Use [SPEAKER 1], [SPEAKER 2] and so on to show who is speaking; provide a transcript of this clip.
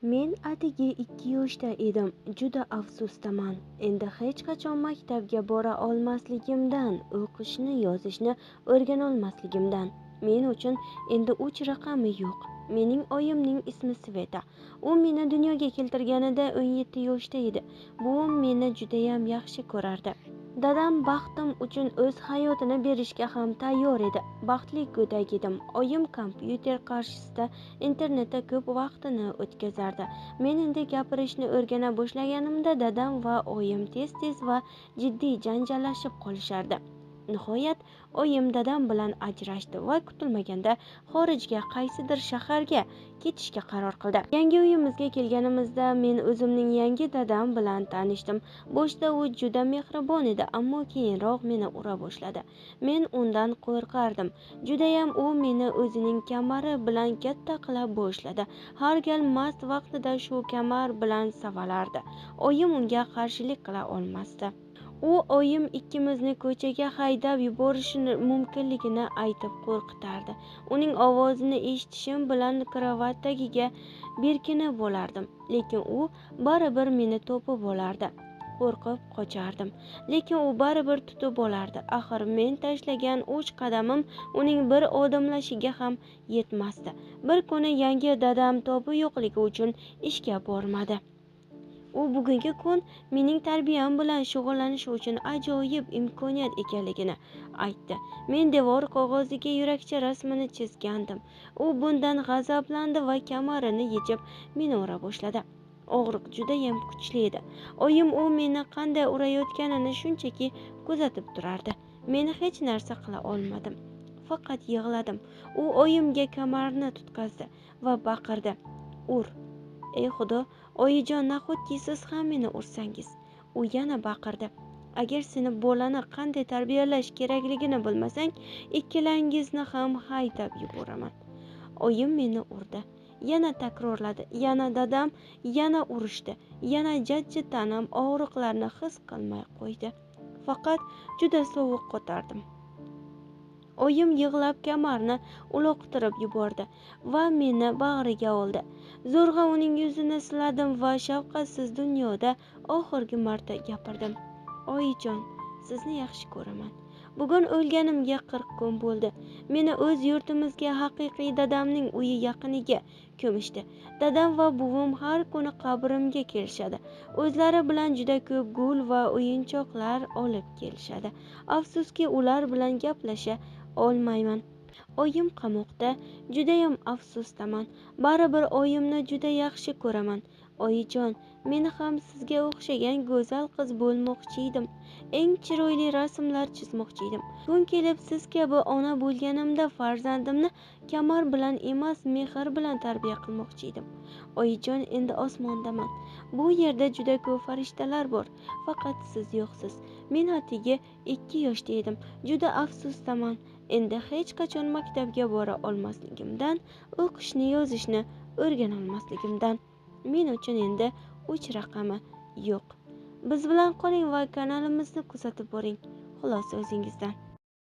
[SPEAKER 1] Men atigi 2 yoshda edim. Juda afsusdaman. Endi hech qachon maktabga bora olmasligimdan, o'qishni, yozishni o'rganolmasligimdan. Men uchun endi 3 raqami yo'q. Mening oyimning ismi Sveta. U meni dunyoga keltirganida 17 yoshda edi. Buvim meni judayam yaxshi ko'rardi. Dadam baxtim uchun o'z hayotini berishga ham tayyor edi. Baxtli go'dak edim. Oyim kompyuter qarshisida internetda ko'p vaqtini o'tkazardi. Men endi gapirishni o'rgana boshlaganimda dadam va oyim tez-tez va jiddiy janjallashib qolishardi. Nihoyat oyim dadam bilan ajrashdi va kutilmaganda xorijga qaysidir shaharga ketishga qaror qildi. Yangi uyimizga kelganimizda men o'zimning yangi dadam bilan tanishdim. Boshda u juda mehribon edi, ammo keyinroq meni ura boshladi. Men undan qo'rqardim. Judayam u meni o'zining kamari bilan katta qila boshladi. Har gal mast vaqtida shu kamar bilan savalardi. Oyim unga qarshilik qila olmasdi. U oyim ikkimizni ko'chaga haydab yuborishi mumkinligini aytib qo'rqitardi. Uning ovozini eshitishim bilan karavot tagiga berkinib bo'lardim, lekin u baribir meni topib olardi. Qo'rqib qochardim, lekin u baribir tutib olardi. Axir men tashlagan 3 qadamim uning bir odimlashiga ham yetmasdi. Bir kuni yangi dadam tobi yo'qligi uchun ishga bormadi. U bugungi kun mening tarbiyam bilan shug'ullanish uchun ajoyib imkoniyat ekanligini aytdi. Men devor qog'oziga yurakcha rasmini chizgandim. U bundan g'azablandi va kamarini yechib meni ura boshladi. Og'riq judayam kuchli edi. Oyim u meni qanday urayotganini shunchaki kuzatib turardi. Men hech narsa qila olmadim. Faqat yig'ladim. U oyimga kamarni tutqazdi va baqirdi: "Ur! Ey Xudo, oyijon, nahotki siz ham meni ursangiz?" U yana baqirdi: "Agar seni bolani qanday tarbiyalash kerakligini bilmasang, ikkalangizni ham haydab yuboraman." Oyim meni urdi. Yana takrorladi. Yana dadam yana urishdi. Yana jajji tanam og'riqlarni his qilmay qo'ydi. Faqat juda sovuq ko'tardim. Oyim yig'lab kamarni uloqtirib yubordi va meni bag'riga oldi. Zo'rg'a uning yuzini siladim va shafqatsiz dunyoda oxirgi marta gapirdim: "Oyijon, sizni yaxshi ko'raman. Bugun o'lganimga 40 kun bo'ldi. Meni o'z yurtimizga, haqiqiy dadamning uyi yaqiniga ko'mishdi. Dadam va buvim har kuni qabrimga kelishadi. O'zlari bilan juda ko'p gul va o'yinchoqlar olib kelishadi. Afsuski, ular bilan gaplasha olmayman. Oyim qamoqda. Judayam afsusdaman. Baribir oyimni juda yaxshi ko'raman. Oyijon, men ham sizga o'xshagan go'zal qiz bo'lmoqchi edim. Eng chiroyli rasmlar chizmoqchi edim. Kun kelib siz kabi ona bo'lganimda farzandimni kamar bilan emas, mehr bilan tarbiya qilmoqchi edim. Oyijon, endi osmondaman. Bu yerda juda ko'p farishtalar bor, faqat siz yo'qsiz. Men atigi 2 yoshda edim. Juda afsusdaman. Endi hech qachon maktabga bora olmasligimdan, o'qishni, yozishni o'rganolmasligimdan. Men uchun endi 3 raqami yo'q. Biz bilan qoling va kanalimizni kuzatib boring. Xulosa o'zingizdan.